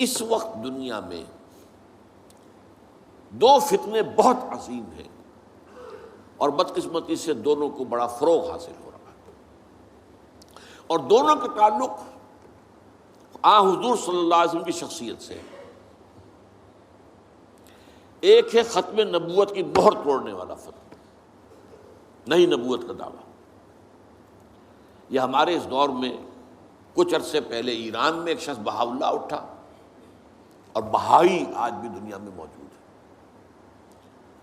اس وقت دنیا میں دو فتنے بہت عظیم ہیں اور بدقسمتی سے دونوں کو بڑا فروغ حاصل ہو رہا ہے، اور دونوں کا تعلق حضور صلی اللہ علیہ وسلم کی شخصیت سے۔ ایک ہے ختم نبوت کی مہر توڑنے والا فتنہ، نئی نبوت کا دعویٰ۔ یہ ہمارے اس دور میں کچھ عرصے پہلے ایران میں ایک شخص بہاء اللہ اٹھا، اور بہائی آج بھی دنیا میں موجود ہے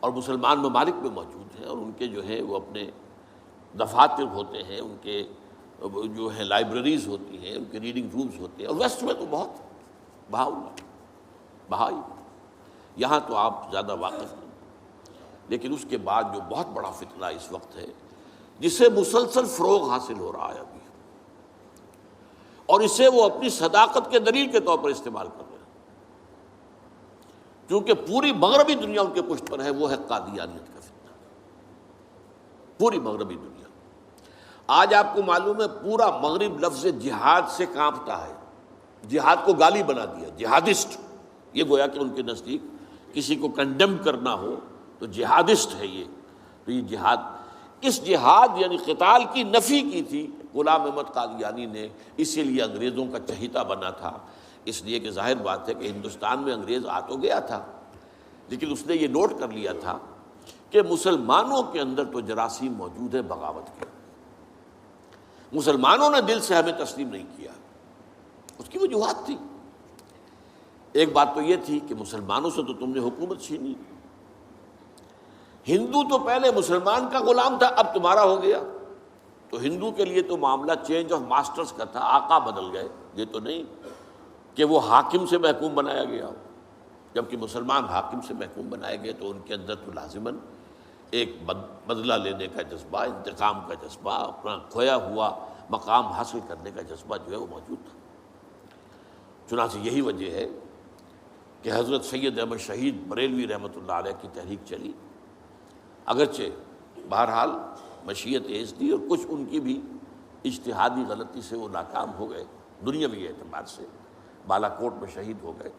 اور مسلمان ممالک میں موجود ہیں، اور ان کے جو ہے وہ اپنے دفاتر ہوتے ہیں، ان کے جو ہے لائبریریز ہوتی ہیں، ان کے ریڈنگ رومز ہوتے ہیں، اور ویسٹ میں تو بہت بہاء اللہ بہائی، یہاں تو آپ زیادہ واقف نہیں۔ لیکن اس کے بعد جو بہت بڑا فتنہ اس وقت ہے، جسے مسلسل فروغ حاصل ہو رہا ہے ابھی، اور اسے وہ اپنی صداقت کے دلیل کے طور پر استعمال کر رہے ہیں، کیونکہ پوری مغربی دنیا ان کے پشت پر ہے، وہ ہے قادیانیت کا فتنہ۔ پوری مغربی دنیا، آج آپ کو معلوم ہے پورا مغرب لفظ جہاد سے کانپتا ہے، جہاد کو گالی بنا دیا، جہادسٹ۔ یہ گویا کہ ان کے نزدیک کسی کو کنڈیم کرنا ہو تو جہادسٹ ہے یہ۔ تو یہ جہاد، اس جہاد یعنی قتال کی نفی کی تھی غلام احمد قادیانی نے، اسی لیے انگریزوں کا چہیتا بنا تھا، اس لیے کہ ظاہر بات ہے کہ ہندوستان میں انگریز آ تو گیا تھا، لیکن اس نے یہ نوٹ کر لیا تھا کہ مسلمانوں کے اندر تو جراثیم موجود ہے بغاوت کے، مسلمانوں نے دل سے ہمیں تسلیم نہیں کیا۔ اس کی وجوہات تھی، ایک بات تو یہ تھی کہ مسلمانوں سے تو تم نے حکومت چھینی، ہندو تو پہلے مسلمان کا غلام تھا، اب تمہارا ہو گیا، تو ہندو کے لیے تو معاملہ چینج آف ماسٹرز کا تھا، آقا بدل گئے، یہ تو نہیں کہ وہ حاکم سے محکوم بنایا گیا ہو، جبکہ مسلمان حاکم سے محکوم بنائے گئے تو ان کے اندر تو لازماً ایک بدلہ لینے کا جذبہ، انتقام کا جذبہ، اپنا کھویا ہوا مقام حاصل کرنے کا جذبہ جو ہے وہ موجود تھا۔ چنانچہ یہی وجہ ہے کہ حضرت سید احمد شہید بریلوی رحمۃ اللہ علیہ کی تحریک چلی، اگرچہ بہرحال مشیت ایز تھی اور کچھ ان کی بھی اجتہادی غلطی سے وہ ناکام ہو گئے، دنیاوی اعتبار سے بالا کوٹ میں شہید ہو گئے،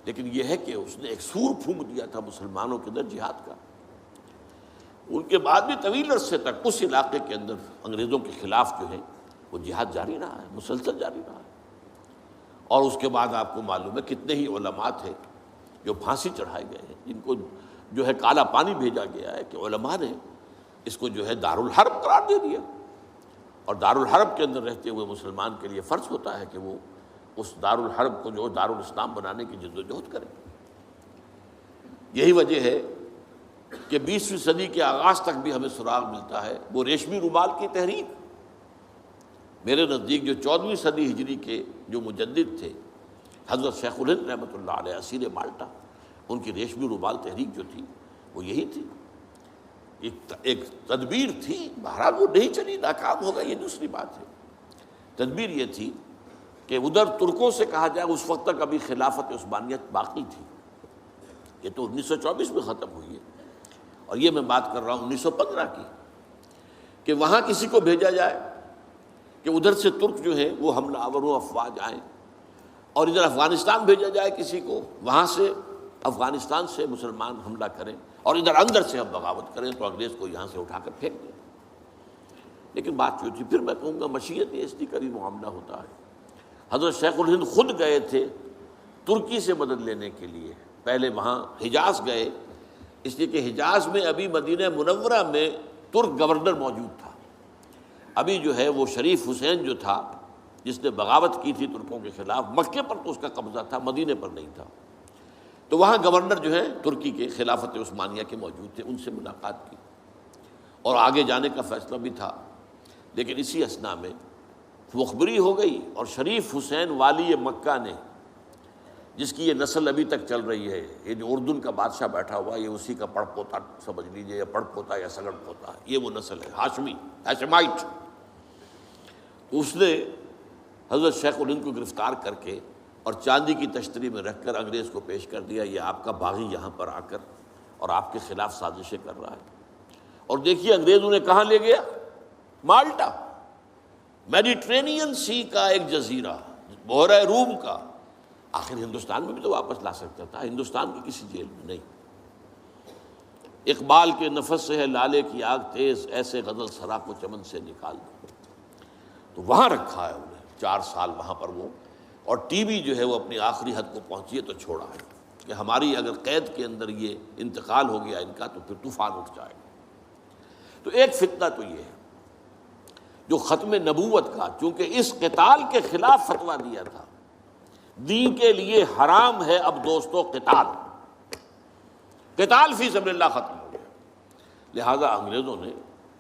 لیکن یہ ہے کہ اس نے ایک سور پھونک دیا تھا مسلمانوں کے اندر جہاد کا۔ ان کے بعد بھی طویل عرصے تک اس علاقے کے اندر انگریزوں کے خلاف جو ہے وہ جہاد جاری رہا ہے، مسلسل جاری رہا ہے، اور اس کے بعد آپ کو معلوم ہے کتنے ہی علماء تھے جو پھانسی چڑھائے گئے ہیں، جن کو جو ہے کالا پانی بھیجا گیا ہے کہ علماء نے اس کو جو ہے دارالحرب قرار دے دیا، اور دارالحرب کے اندر رہتے ہوئے مسلمان کے لیے فرض ہوتا ہے کہ وہ اس دارالحرب کو جو دارالاسلام بنانے کی جد و جہد کرے۔ یہی وجہ ہے کہ 20ویں صدی کے آغاز تک بھی ہمیں سراغ ملتا ہے وہ ریشمی رومال کی تحریک۔ میرے نزدیک جو 14ویں صدی ہجری کے جو مجدد تھے حضرت شیخ الہند رحمۃ اللہ علیہ اسیر مالٹا، ان کی ریشمی رومال تحریک جو تھی وہ یہی تھی، ایک تدبیر تھی، بہرحال وہ نہیں چلی، ناکام ہو گئی، یہ دوسری بات ہے۔ تدبیر یہ تھی کہ ادھر ترکوں سے کہا جائے اس وقت تک ابھی خلافت عثمانیت باقی تھی، یہ تو 1924 میں ختم ہوئی ہے، اور یہ میں بات کر رہا ہوں 1915 کی، کہ وہاں کسی کو بھیجا جائے کہ ادھر سے ترک جو ہے وہ حملہ آور و افواج آئیں، اور ادھر افغانستان بھیجا جائے کسی کو، وہاں سے افغانستان سے مسلمان حملہ کریں اور ادھر اندر سے ہم بغاوت کریں تو انگریز کو یہاں سے اٹھا کر پھینک دیں۔ لیکن بات جو تھی، پھر میں کہوں گا مشیت ایسی کا بھی معاملہ ہوتا ہے۔ حضرت شیخ الہند خود گئے تھے ترکی سے مدد لینے کے لیے، پہلے وہاں حجاز گئے، اس لیے کہ حجاز میں ابھی مدینہ منورہ میں ترک گورنر موجود تھا، ابھی جو ہے وہ شریف حسین جو تھا جس نے بغاوت کی تھی ترکوں کے خلاف، مکے پر تو اس کا قبضہ تھا، مدینے پر نہیں تھا، تو وہاں گورنر جو ہے ترکی کے خلافت عثمانیہ کے موجود تھے، ان سے ملاقات کی اور آگے جانے کا فیصلہ بھی تھا۔ لیکن اسی اثناء میں مخبری ہو گئی، اور شریف حسین والی مکہ نے، جس کی یہ نسل ابھی تک چل رہی ہے، یہ جو اردن کا بادشاہ بیٹھا ہوا ہے، یہ اسی کا پڑ پوتا سمجھ لیجئے، یا پڑ پوتا یا سگڑ پوتا، یہ وہ نسل ہے ہاشمی، ہاشمائٹ۔ اس نے حضرت شیخ الہند کو گرفتار کر کے اور چاندی کی تشتری میں رکھ کر انگریز کو پیش کر دیا، یہ آپ کا باغی یہاں پر آ کر اور آپ کے خلاف سازشیں کر رہا ہے۔ اور دیکھیے انگریز انہیں کہاں لے گیا، مالٹا، میڈیٹرینین سی کا ایک جزیرہ، بحیرہ روم کا، آخر ہندوستان میں بھی تو واپس لا سکتا تھا، ہندوستان کی کسی جیل میں نہیں۔ اقبال کے نفس سے ہے لالے کی آگ تیز، ایسے غزل سرا کو چمن سے نکال دو، تو وہاں رکھا ہے انہیں 4 سال وہاں پر وہ، اور ٹی وی جو ہے وہ اپنی آخری حد کو پہنچی ہے تو چھوڑا ہے کہ ہماری اگر قید کے اندر یہ انتقال ہو گیا ان کا تو پھر طوفان اٹھ جائے گا۔ تو ایک فتنہ تو یہ ہے جو ختم نبوت کا، چونکہ اس قتال کے خلاف فتویٰ دیا تھا، دین کے لیے حرام ہے اب دوستو قتال، قتال فی سبیل اللہ ختم ہو گیا، لہذا انگریزوں نے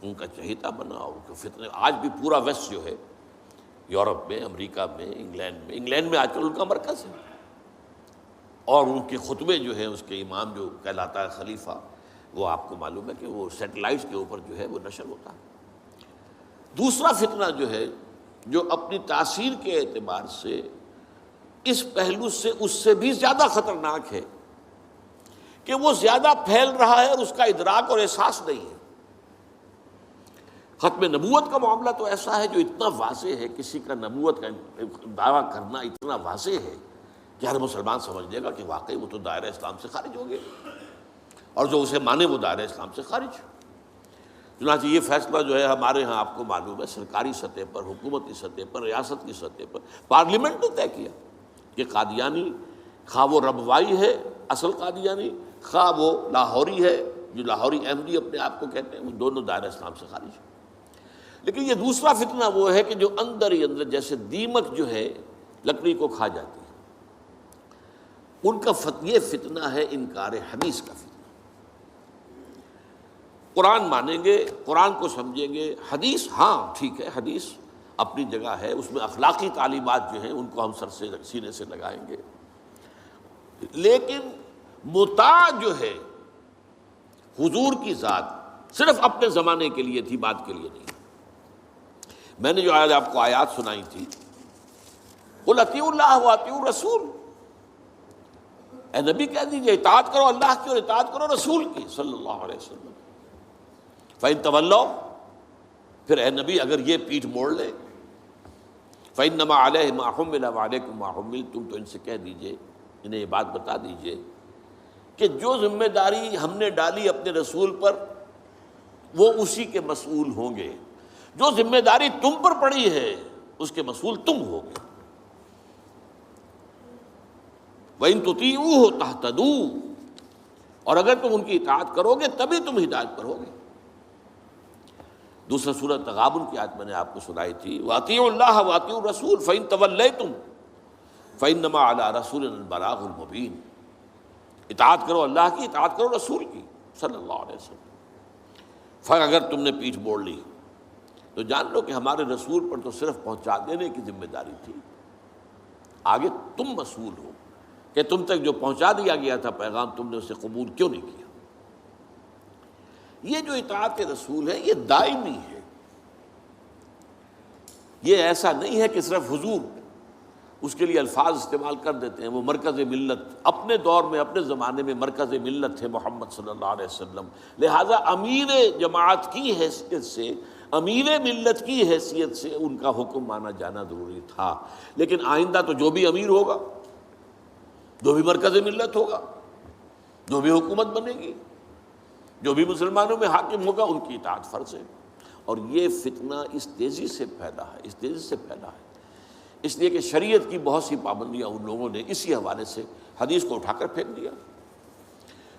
ان کا چہیتا بنا، اور ان کے فتنے آج بھی پورا ویسٹ جو ہے، یورپ میں، امریکہ میں، انگلینڈ میں آج کل ان کا مرکز ہے، اور ان کے خطبے جو ہیں اس کے امام جو کہلاتا ہے خلیفہ، وہ آپ کو معلوم ہے کہ وہ سیٹلائٹس کے اوپر جو ہے وہ نشر ہوتا ہے۔ دوسرا فتنہ جو ہے جو اپنی تاثیر کے اعتبار سے اس پہلو سے اس سے بھی زیادہ خطرناک ہے کہ وہ زیادہ پھیل رہا ہے اور اس کا ادراک اور احساس نہیں ہے۔ ختم نبوت کا معاملہ تو ایسا ہے جو اتنا واضح ہے، کسی کا نبوت کا دعویٰ کرنا اتنا واضح ہے کہ ہر مسلمان سمجھ لے گا کہ واقعی وہ تو دائرہ اسلام سے خارج ہو گئے، اور جو اسے مانے وہ دائرہ اسلام سے خارج۔ چنانچہ یہ فیصلہ جو ہے ہمارے ہاں آپ کو معلوم ہے سرکاری سطح پر، حکومتی سطح پر، ریاست کی سطح پر، پارلیمنٹ نے طے کیا کہ قادیانی خواہ وہ ربوائی ہے اصل قادیانی، خواہ وہ لاہوری ہے جو لاہوری احمدی اپنے آپ کو کہتے ہیں، وہ دونوں دائرہ اسلام سے خارج ہیں۔ لیکن یہ دوسرا فتنہ وہ ہے کہ جو اندر ہی اندر جیسے دیمک جو ہے لکڑی کو کھا جاتی ہے، ان کا یہ فتنہ ہے انکار حدیث کا فتنہ۔ قرآن مانیں گے، قرآن کو سمجھیں گے، حدیث ہاں ٹھیک ہے، حدیث اپنی جگہ ہے، اس میں اخلاقی تعلیمات جو ہیں ان کو ہم سر سے سینے سے لگائیں گے، لیکن مطاع جو ہے حضور کی ذات صرف اپنے زمانے کے لیے تھی، بات کے لیے نہیں۔ میں نے جو آپ کو آیات سنائی تھی، قل اطیعوا اللہ واطیعوا الرسول، اے نبی کہہ دیجیے اطاعت کرو اللہ کی اور اطاعت کرو رسول کی صلی اللہ علیہ وسلم۔ فَإِن تَوَلَّوْا، پھر اے نبی اگر یہ پیٹھ موڑ لے، فَإِنَّمَا عَلَيْهِ مَا حُمِّلَ وَعَلَيْكُمْ مَا حُمِّلْتُمْ، تو ان سے کہہ دیجیے، انہیں یہ بات بتا دیجیے کہ جو ذمہ داری ہم نے ڈالی اپنے رسول پر وہ اسی کے مسئول ہوں گے، جو ذمہ داری تم پر پڑی ہے اس کے مسئول تم ہوگے۔ وَإِن تُطِيعُوهُ تَهْتَدُوا، اور اگر تم ان کی اطاعت کرو گے تبھی تم ہدایت پر ہوگے۔ دوسرا سورۃ تغابن کی آیت میں نے آپ کو سنائی تھی، وَأَطِيعُوا اللَّهَ وَأَطِيعُوا الرَّسُولَ فَإِن تَوَلَّيْتُمْ فَإِنَّمَا عَلَىٰ رَسُولِنَا الْبَلَاغُ الْمُبِينُ، اطاعت کرو اللہ کی، اطاعت کرو رسول کی صلی اللہ علیہ وسلم۔ پھر اگر تم نے پیٹھ موڑ لی تو جان لو کہ ہمارے رسول پر تو صرف پہنچا دینے کی ذمہ داری تھی، آگے تم مسئول ہو کہ تم تک جو پہنچا دیا گیا تھا پیغام تم نے اسے قبول کیوں نہیں کیا۔ یہ جو اطاعت رسول ہے یہ دائمی ہے، یہ ایسا نہیں ہے کہ صرف حضور اس کے لیے الفاظ استعمال کر دیتے ہیں۔ وہ مرکز ملت اپنے دور میں اپنے زمانے میں مرکز ملت تھے محمد صلی اللہ علیہ وسلم، لہٰذا امیر جماعت کی حیثیت سے، امیر ملت کی حیثیت سے ان کا حکم مانا جانا ضروری تھا۔ لیکن آئندہ تو جو بھی امیر ہوگا، جو بھی مرکز ملت ہوگا، جو بھی حکومت بنے گی، جو بھی مسلمانوں میں حاکم ہوگا، ان کی اطاعت فرض ہے۔ اور یہ فتنہ اس تیزی سے پھیلا ہے، اس تیزی سے پھیلا ہے، اس لیے کہ شریعت کی بہت سی پابندیاں ان لوگوں نے اسی حوالے سے حدیث کو اٹھا کر پھینک دیا۔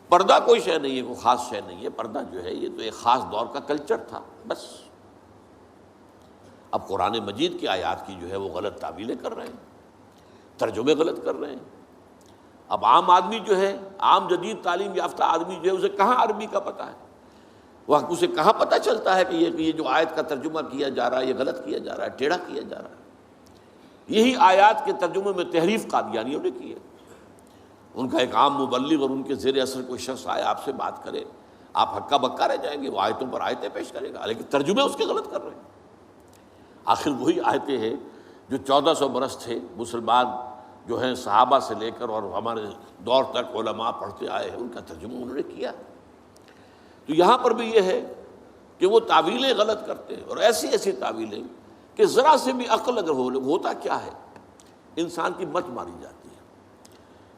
پردہ کوئی شے نہیں ہے، کوئی خاص شے نہیں ہے، پردہ جو ہے یہ تو ایک خاص دور کا کلچر تھا بس۔ اب قرآن مجید کی آیات کی جو ہے وہ غلط تعویلیں کر رہے ہیں، ترجمے غلط کر رہے ہیں۔ اب عام آدمی جو ہے، عام جدید تعلیم یافتہ آدمی جو ہے، اسے کہاں عربی کا پتہ ہے، وہ اسے کہاں پتہ چلتا ہے کہ یہ جو آیت کا ترجمہ کیا جا رہا ہے یہ غلط کیا جا رہا ہے، ٹیڑھا کیا جا رہا ہے۔ یہی آیات کے ترجمے میں تحریف قادیانیوں نے کی ہے۔ ان کا ایک عام مبلغ اور ان کے زیر اثر کوئی شخص آئے آپ سے بات کرے، آپ ہکا بکا رہ جائیں گے، وہ آیتوں پر آیتیں پیش کرے گا لیکن ترجمے اس کے غلط کر رہے ہیں۔ آخر وہی آیتیں ہیں جو 1400 برس تھے مسلمان جو ہیں صحابہ سے لے کر اور ہمارے دور تک علماء پڑھتے آئے ہیں، ان کا ترجمہ انہوں نے کیا۔ تو یہاں پر بھی یہ ہے کہ وہ تعویلیں غلط کرتے ہیں، اور ایسی ایسی تعویلیں کہ ذرا سے بھی عقل اگر ہوتا کیا ہے، انسان کی مت ماری جاتی ہے۔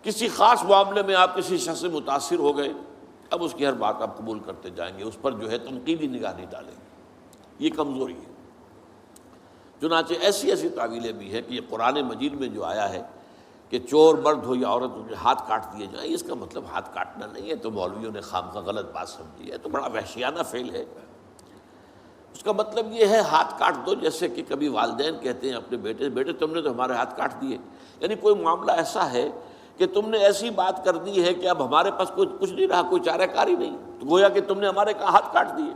کسی خاص معاملے میں آپ کسی شخص سے متاثر ہو گئے، اب اس کی ہر بات آپ قبول کرتے جائیں گے، اس پر جو ہے تنقیدی نگاہ نہیں ڈالیں گے، یہ کمزوری ہے۔ چنانچہ ایسی ایسی تعویلیں بھی ہیں کہ یہ قرآن مجید میں جو آیا ہے کہ چور مرد ہو یا عورت ہو ہاتھ کاٹ دیے جائیں، اس کا مطلب ہاتھ کاٹنا نہیں ہے، تو مولویوں نے خامخواہ غلط بات سمجھی ہے، تو بڑا وحشیانہ فعل ہے۔ اس کا مطلب یہ ہے ہاتھ کاٹ دو، جیسے کہ کبھی والدین کہتے ہیں اپنے بیٹے تم نے تو ہمارے ہاتھ کاٹ دیے، یعنی کوئی معاملہ ایسا ہے کہ تم نے ایسی بات کر دی ہے کہ اب ہمارے پاس کچھ نہیں رہا، کوئی چارہ کاری نہیں، تو گویا کہ تم نے ہمارے ہاتھ کاٹ دیے۔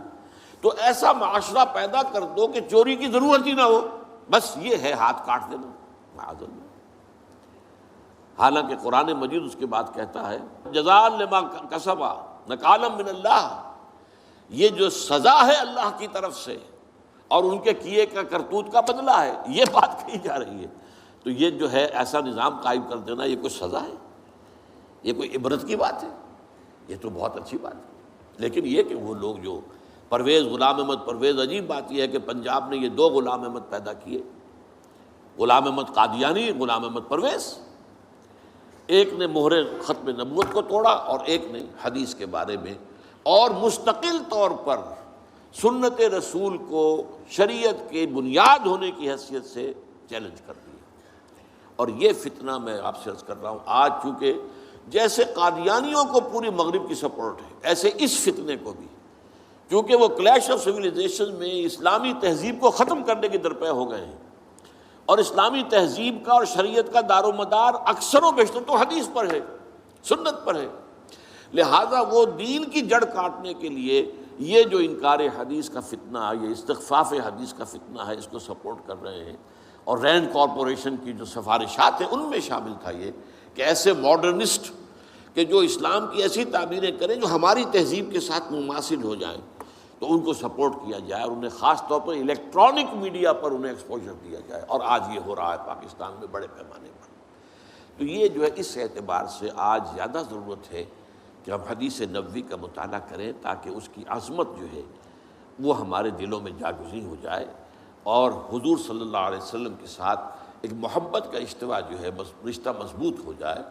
تو ایسا معاشرہ پیدا کر دو کہ چوری کی ضرورت ہی نہ ہو، بس یہ ہے ہاتھ کاٹ دینا، معاذ اللہ۔ حالانکہ قرآن مجید اس کے بعد کہتا ہے جزاء لما کسبا نکالا من اللہ، یہ جو سزا ہے اللہ کی طرف سے اور ان کے کیے کا کرتوت کا بدلہ ہے، یہ بات کہی جا رہی ہے۔ تو یہ جو ہے ایسا نظام قائم کر دینا، یہ کوئی سزا ہے، یہ کوئی عبرت کی بات ہے، یہ تو بہت اچھی بات ہے۔ لیکن یہ کہ وہ لوگ جو پرویز غلام احمد پرویز، عجیب بات یہ ہے کہ پنجاب نے یہ دو غلام احمد پیدا کیے، غلام احمد قادیانی، غلام احمد پرویز، ایک نے مہر ختم نبوت کو توڑا اور ایک نے حدیث کے بارے میں اور مستقل طور پر سنت رسول کو شریعت کے بنیاد ہونے کی حیثیت سے چیلنج کر دیا۔ اور یہ فتنہ میں آپ سے عرض کر رہا ہوں، آج چونکہ جیسے قادیانیوں کو پوری مغرب کی سپورٹ ہے، ایسے اس فتنے کو بھی، کیونکہ وہ کلیش آف سویلائزیشن میں اسلامی تہذیب کو ختم کرنے کے درپے ہو گئے ہیں، اور اسلامی تہذیب کا اور شریعت کا دار و مدار اکثر و بیشتر تو حدیث پر ہے، سنت پر ہے، لہٰذا وہ دین کی جڑ کاٹنے کے لیے یہ جو انکار حدیث کا فتنہ، یہ استخفاف حدیث کا فتنہ ہے، اس کو سپورٹ کر رہے ہیں۔ اور رینڈ کارپوریشن کی جو سفارشات ہیں ان میں شامل تھا یہ کہ ایسے ماڈرنسٹ کہ جو اسلام کی ایسی تعبیریں کریں جو ہماری تہذیب کے ساتھ مماثل ہو جائیں، تو ان کو سپورٹ کیا جائے اور انہیں خاص طور پر الیکٹرانک میڈیا پر انہیں ایکسپوجر دیا جائے، اور آج یہ ہو رہا ہے پاکستان میں بڑے پیمانے پر۔ تو یہ جو ہے اس اعتبار سے آج زیادہ ضرورت ہے کہ ہم حدیث نبوی کا مطالعہ کریں، تاکہ اس کی عظمت جو ہے وہ ہمارے دلوں میں جاگزیں ہو جائے، اور حضور صلی اللہ علیہ وسلم کے ساتھ ایک محبت کا اشتوا جو ہے رشتہ مضبوط ہو جائے۔